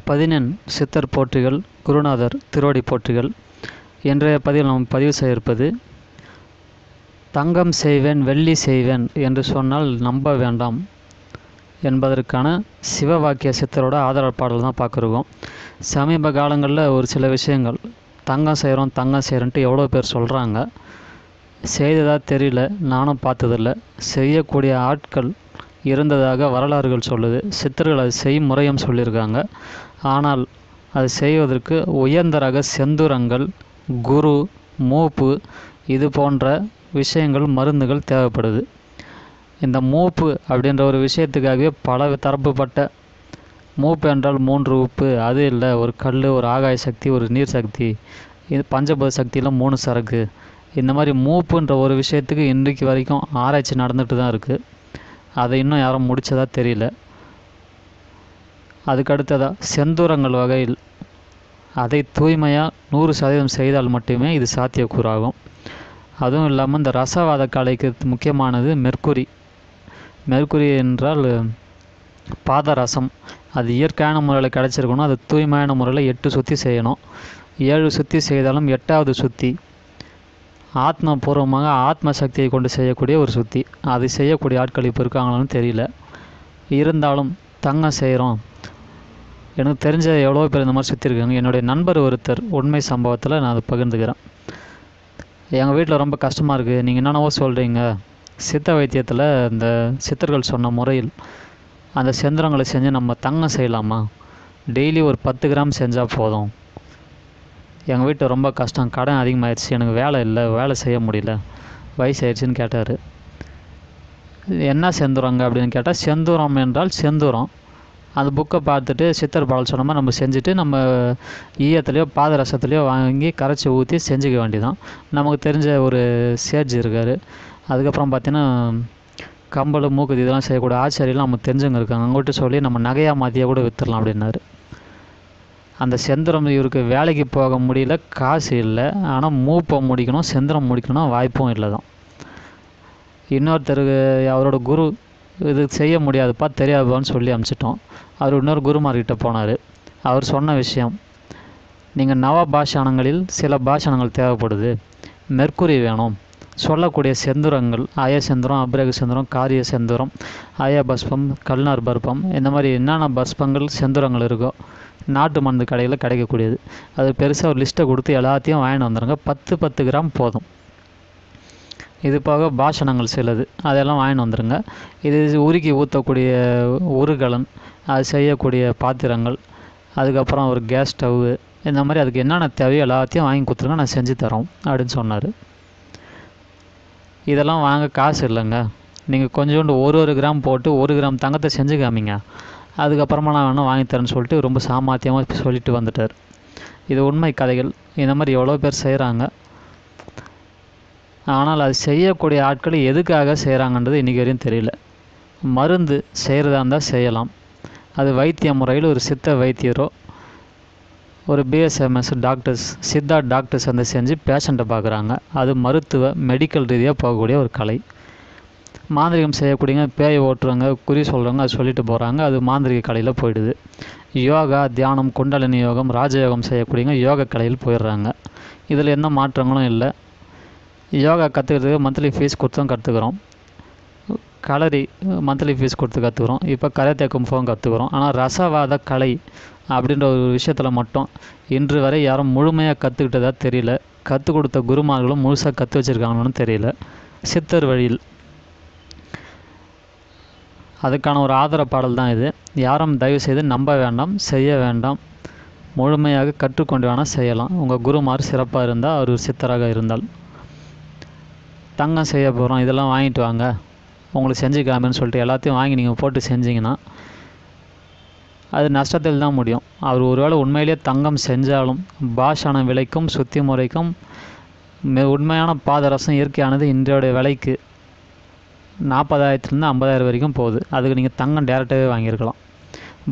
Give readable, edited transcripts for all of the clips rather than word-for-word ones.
பதினெண் சித்தர் போற்றிகள், குருநாதர் திருவடி போற்றிகள். இன்றைய பதிவில் நாம் பதிவு செய்ய இருப்பது, தங்கம் செய்வேன் வெள்ளி செய்வேன் என்று சொன்னால் நம்ப வேண்டாம் என்பதற்கான சிவவாக்கிய சித்தரோட ஆதரவு பாடல் தான் பார்க்குறோம். சமீப காலங்களில் ஒரு சில விஷயங்கள் தங்கம் செய்கிறோன்ட்டு எவ்வளோ பேர் சொல்கிறாங்க. செய்ததாக தெரியல, நானும் பார்த்ததில்ல. செய்யக்கூடிய ஆட்கள் இருந்ததாக வரலாறுகள் சொல்லுது. சித்தர்கள் அது செய்யும் முறையும் சொல்லியிருக்காங்க. ஆனால் அது செய்வதற்கு உயர்ந்த ரக செந்துரங்கள், குரு, மூப்பு இது போன்ற விஷயங்கள், மருந்துகள் தேவைப்படுது. இந்த மூப்பு அப்படின்ற ஒரு விஷயத்துக்காகவே பல தரப்புப்பட்ட, மூப்பு என்றால் 3 உப்பு, அது இல்லை, ஒரு கல், ஒரு ஆகாய சக்தி, ஒரு நீர் சக்தி, இது பஞ்சபூத சக்தியில் 3 சரக்கு, இந்த மாதிரி மூப்புன்ற ஒரு விஷயத்துக்கு இன்றைக்கு வரைக்கும் ஆராய்ச்சி நடந்துட்டு தான் இருக்குது. அதை இன்னும் யாரும் முடித்ததாக தெரியல. அதுக்கடுத்ததாக செந்தூரங்கள் வகையில் அதை தூய்மையாக 100% செய்தால் மட்டுமே இது சாத்தியக்கூறாகும். அதுவும் இல்லாமல் இந்த ரசவாத கலைக்கு முக்கியமானது மெர்க்குரி. மெர்க்குரி என்றால் பாதரசம். அது இயற்கையான முறையில் கிடச்சிருக்கணும். அது தூய்மையான முறையில் 8 சுற்றி செய்யணும். 7 சுற்றி செய்தாலும் 8வது சுற்றி ஆத்மபூர்வமாக ஆத்ம சக்தியை கொண்டு செய்யக்கூடிய ஒரு சுற்றி. அது செய்யக்கூடிய ஆட்கள் இப்போ இருக்காங்களான்னு தெரியல. இருந்தாலும் தங்கம் செய்கிறோம், எனக்கு தெரிஞ்ச எவ்வளோ பேர் இந்த மாதிரி சுற்றிருக்காங்க. என்னுடைய நண்பர் ஒருத்தர் உண்மை சம்பவத்தில் நான் அதை பகிர்ந்துக்கிறேன். எங்கள் வீட்டில் ரொம்ப கஷ்டமாக இருக்குது, நீங்கள் என்னென்னவோ சொல்கிறீங்க, சித்த வைத்தியத்தில் இந்த சித்தர்கள் சொன்ன முறையில் அந்த செந்திரங்களை செஞ்சு நம்ம தங்கம் செய்யலாமா? டெய்லி ஒரு 10 கிராம் செஞ்சால் போதும். எங்கள் வீட்டில் ரொம்ப கஷ்டம், கடன் அதிகமாகிடுச்சு, எனக்கு வேலை இல்லை, வேலை செய்ய முடியல, வயசாயிடுச்சின்னு கேட்டார். என்ன செந்துரங்க அப்படின்னு கேட்டால், செந்தூரம் என்றால் செந்தூரம். அந்த புக்கை பார்த்துட்டு சித்தர் பாடல் சொன்ன மாதிரி நம்ம செஞ்சுட்டு, நம்ம ஈயத்துலேயோ பாதரசத்துலேயோ வாங்கி கரைச்சி ஊற்றி செஞ்சுக்க வேண்டியதான். நமக்கு தெரிஞ்ச ஒரு சேஜ் இருக்கார். அதுக்கப்புறம் பார்த்திங்கன்னா கம்பல், மூக்குத்தி இதெல்லாம் செய்யக்கூடிய ஆச்சாரியெல்லாம் நமக்கு தெரிஞ்சவங்க இருக்காங்க. அவங்கள்ட்ட சொல்லி நம்ம நகையாக மாற்றியாக கூட விற்றுடலாம் அப்படின்னாரு. அந்த செந்திரம் இவருக்கு வேலைக்கு போக முடியல, காசு இல்லை, ஆனால் மூப்பை முடிக்கணும், செந்திரம் முடிக்கணும், வாய்ப்பும் இல்லை தான். இன்னொருத்தருக்கு அவரோட குரு இது செய்ய முடியாதுப்பா, தெரியாதுப்பான்னு சொல்லி அனுப்பிச்சிட்டோம். அவர் இன்னொரு குருமார்கிட்ட போனார். அவர் சொன்ன விஷயம், நீங்கள் நவ பாஷாணங்களில் சில பாஷாணங்கள் தேவைப்படுது, மெர்க்குரி வேணும், சொல்லக்கூடிய செந்துரங்கள் அய செந்துரம், அபிரக செந்துரம், காரிய செந்துரம், அய பஸ்பம், கல்நார் பர்பம், இந்த மாதிரி என்னென்ன பஸ்பங்கள் செந்துரங்கள் இருக்கோ நாட்டு மருந்து கடையில் கிடைக்கக்கூடியது, அது பெருசாக ஒரு லிஸ்ட்டை கொடுத்து எல்லாத்தையும் வாங்கிட்டு வந்துடுங்க. 10 கிராம் போதும். இது போக பாஷணங்கள் சிலது அதெல்லாம் வாங்கிட்டு வந்துடுங்க. இது உருக்கி ஊற்றக்கூடிய உருகலன், அது செய்யக்கூடிய பாத்திரங்கள், அதுக்கப்புறம் ஒரு கேஸ் ஸ்டவ்வு, இந்த மாதிரி அதுக்கு என்னென்ன தேவையோ எல்லாத்தையும் வாங்கி கொடுத்துருங்க, நான் செஞ்சு தரோம் அப்படின்னு சொன்னார். இதெல்லாம் வாங்க காசு இல்லைங்க, நீங்கள் கொஞ்சோண்டு 1 கிராம் போட்டு 1 கிராம் தங்கத்தை செஞ்சு காமிங்க, அதுக்கப்புறமா நான் வேணால் வாங்கித்தரேன்னு சொல்லிட்டு ரொம்ப சாமர்த்தியமாக சொல்லிட்டு வந்துட்டார். இது உண்மை கதைகள். இந்த மாதிரி எவ்வளோ பேர் செய்கிறாங்க. ஆனால் அது செய்யக்கூடிய ஆட்கள் எதுக்காக செய்கிறாங்கன்றது இன்றைக்கி வரையும் தெரியல. மருந்து செய்கிறதா இருந்தால் செய்யலாம். அது வைத்திய முறையில் ஒரு சித்த வைத்தியரோ ஒரு பிஎஸ்எம்எஸ் டாக்டர்ஸ், சித்தா டாக்டர்ஸ் வந்து செஞ்சு பேஷண்ட்டை பார்க்குறாங்க. அது மருத்துவ மெடிக்கல் ரீதியாக போகக்கூடிய ஒரு கலை. மாந்திரிகம் செய்யக்கூடியங்க பேயை ஓட்டுறவங்க, குறி சொல்கிறவங்க அது சொல்லிட்டு போகிறாங்க, அது மாந்திரிக கலையில் போயிடுது. யோகா, தியானம், குண்டலினி யோகம், ராஜயோகம் செய்யக்கூடியங்க யோகா கலையில் போயிடுறாங்க. இதில் எந்த மாற்றங்களும் இல்லை. யோகா கற்றுக்கிறதுக்கு மந்த்லி ஃபீஸ் கொடுத்தும் கற்றுக்குறோம். கலரி மந்த்லி ஃபீஸ் கொடுத்து கற்றுக்குறோம். இப்போ கராத்தே கும்ஃபுவும் கற்றுக்குறோம். ஆனால் ரசவாத கலை அப்படின்ற ஒரு விஷயத்தில் மட்டும் இன்று வரை யாரும் முழுமையாக கற்றுக்கிட்டதா தெரியல. கற்றுக் கொடுத்த குருமார்களும் முழுசாக கற்று வச்சுருக்காங்கன்னு தெரியல. சித்தர் வழியில் அதுக்கான ஒரு ஆதர பாடல் தான் இது. யாரும் தயவுசெய்து நம்ப வேண்டாம், செய்ய வேண்டாம். முழுமையாக கற்றுக்கொண்டு வேணால் செய்யலாம். உங்கள் குருமார் சிறப்பாக இருந்தால், அவர் சித்தராக இருந்தால். தங்கம் செய்ய போகிறோம், இதெல்லாம் வாங்கிட்டு வாங்க, உங்களுக்கு செஞ்சுக்காமன்னு சொல்லிட்டு எல்லாத்தையும் வாங்கி நீங்கள் போட்டு செஞ்சிங்கன்னா அது நஷ்டத்தில் தான் முடியும். அவர் ஒருவேளை உண்மையிலேயே தங்கம் செஞ்சாலும் பாஷான விலைக்கும் சுத்தி முறைக்கும் உண்மையான பாதரசம் இயற்கையானது இன்றைய விலைக்கு 40,000 50,000 வரைக்கும் போகுது. அதுக்கு நீங்கள் தங்கம் டேரெக்டாகவே வாங்கியிருக்கலாம்.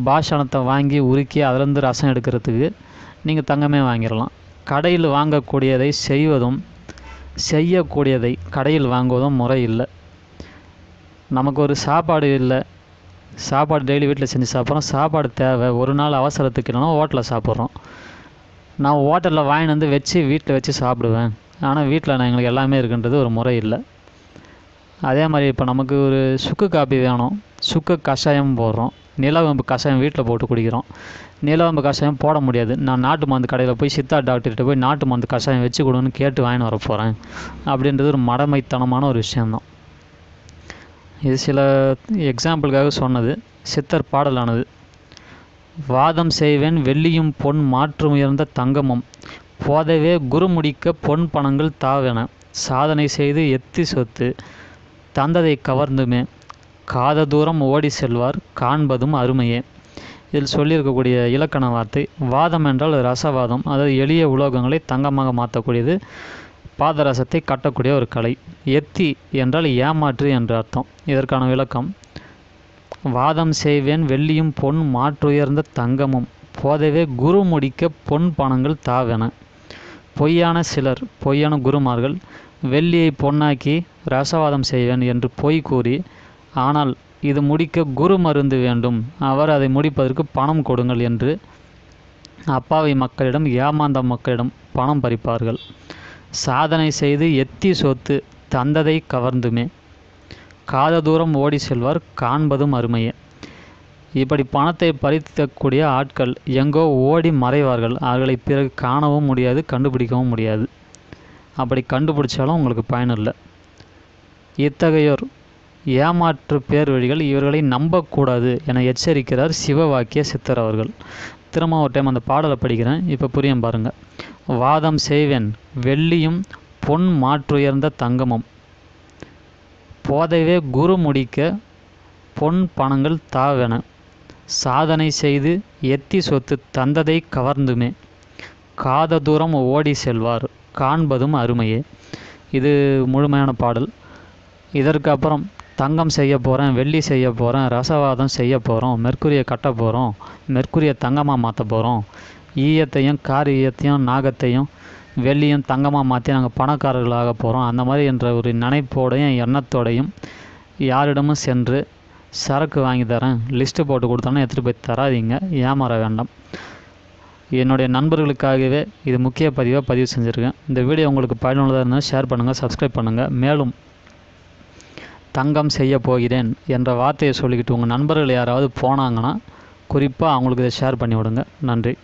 பாஷாணத்தை வாங்கி உருக்கி அதிலேருந்து ரசம் எடுக்கிறதுக்கு நீங்கள் தங்கமே வாங்கிடலாம். கடையில் வாங்கக்கூடியதை செய்வதும் செய்யக்கூடியதை கடையில் வாங்குவதும் முறை இல்லை. நமக்கு ஒரு சாப்பாடு இல்லை, சாப்பாடு டெய்லி வீட்டில் செஞ்சு சாப்பிட்றோம். சாப்பாடு தேவை, ஒரு நாள் அவசரத்துக்கு இல்லைனா ஹோட்டலில் சாப்பிட்றோம். நான் ஹோட்டலில் வாங்கிட்டு வந்து வீட்டில் வச்சு சாப்பிடுவேன். ஆனால் வீட்டில் எங்களுக்கு எல்லாமே இருக்குன்றது ஒரு முறை இல்லை. அதே மாதிரி இப்போ நமக்கு ஒரு சுக்கு காப்பி வேணும், சுக்கு கஷாயம் போடுறோம். நிலவேம்பு கஷாயம் வீட்டில் போட்டு குடிக்கிறோம். நிலவேம்பு கஷாயம் போட முடியாது. நான் நாட்டு மருந்து கடையில் போய் சித்தா டாக்டர்கிட்ட போய் நாட்டு மருந்து கஷாயம் வச்சு கொடுன்னு கேட்டு வாங்கின்னு வர போகிறேன் அப்படின்றது ஒரு மடமைத்தனமான ஒரு விஷயந்தான். இது சில எக்ஸாம்பிளுக்காக சொன்னது. சித்தர் பாடலானது. வாதம் செய்வேன் வெள்ளியும் பொன் மாற்று உயர்ந்த தங்கமும் போதவே குருமுடிக்க பொன் பணங்கள் தாவென சாதனை செய்து எத்தி சொத்து தந்ததை கவர்ந்துமே காத தூரம் ஓடி செல்வார் காண்பதும் அருமையே. இதில் சொல்லியிருக்கக்கூடிய இலக்கண வார்த்தை, வாதம் என்றால் ரசவாதம், அதாவது எளிய உலோகங்களை தங்கமாக மாற்றக்கூடியது, பாதரசத்தை கட்டக்கூடிய ஒரு கலை. எத்தி என்றால் ஏமாற்று என்ற அர்த்தம். இதற்கான விளக்கம், வாதம் செய்வேன் வெள்ளியும் பொன் மாற்றுயர்ந்த தங்கமும் போதவே குரு முடிக்க பொன் பணங்கள் தாவென. பொய்யான சிலர், பொய்யான குருமார்கள் வெள்ளியை பொன்னாக்கி ரசவாதம் செய்வேன் என்று பொய் கூறி, ஆனால் இது முடிக்க குரு மருந்து வேண்டும், அவர் அதை முடிப்பதற்கு பணம் கொடுங்கள் என்று அப்பாவி மக்களிடம், ஏமாந்த மக்களிடம் பணம் பறிப்பார்கள். சாதனை செய்து எத்தி சொத்து தந்ததை கவர்ந்துமே காத தூரம் ஓடி செல்வார் காண்பதும் அருமையே. இப்படி பணத்தை பறிக்கக்கூடிய ஆட்கள் எங்கோ ஓடி மறைவார்கள். அவர்களை பிறகு காணவும் முடியாது, கண்டுபிடிக்கவும் முடியாது. அப்படி கண்டுபிடிச்சாலும் உங்களுக்கு பயனில்லை. இத்தகையோர் ஏமாற்று பேர் வழிகள், இவர்களை நம்பக்கூடாது என எச்சரிக்கிறார் சிவவாக்கிய சித்தர் அவர்கள். திரும்ப ஒரு டைம் அந்த பாடலை படிக்கிறேன், இப்போ புரியும் பாருங்கள். வாதம் செய்வேன் வெள்ளியும் பொன் மாற்றுயர்ந்த தங்கமும் போதவே குரு முடிக்க பொன் பணங்கள் தாவென சாதனை செய்து எத்தி சொத்து தந்ததை கவர்ந்துமே காத தூரம் ஓடி செல்வார் காண்பதும் அருமையே. இது முழுமையான பாடல். இதற்கு அப்புறம் தங்கம் செய்ய போகிறேன், வெள்ளி செய்ய போகிறேன், ரசவாதம் செய்ய போகிறோம், மெர்க்குரியை கட்ட போகிறோம், மெர்க்குரியை தங்கமாக மாற்ற போகிறோம், ஈயத்தையும் காரியத்தையும் நாகத்தையும் வெள்ளியும் தங்கமாக மாற்றி நாங்கள் பணக்காரர்களாக போகிறோம், அந்த மாதிரி என்ற ஒரு நினைப்போடையும் எண்ணத்தோடையும் யாரிடமும் சென்று சரக்கு வாங்கி தரேன், லிஸ்ட்டு போட்டு கொடுத்தோன்னா எடுத்துகிட்டு போய் தராதீங்க, ஏமாற வேண்டாம். என்னுடைய நண்பர்களுக்காகவே இது முக்கிய பதிவு செஞ்சுருக்கேன். இந்த வீடியோ உங்களுக்கு பயனுள்ளதாக இருந்தால் ஷேர் பண்ணுங்கள், சப்ஸ்கிரைப் பண்ணுங்கள். மேலும் தங்கம் செய்ய போகிறேன் என்ற வார்த்தையை சொல்லிக்கிட்டு உங்கள் நண்பர்கள் யாராவது போனாங்கன்னா குறிப்பாக அவங்களுக்கு இதை ஷேர் பண்ணி விடுங்க. நன்றி.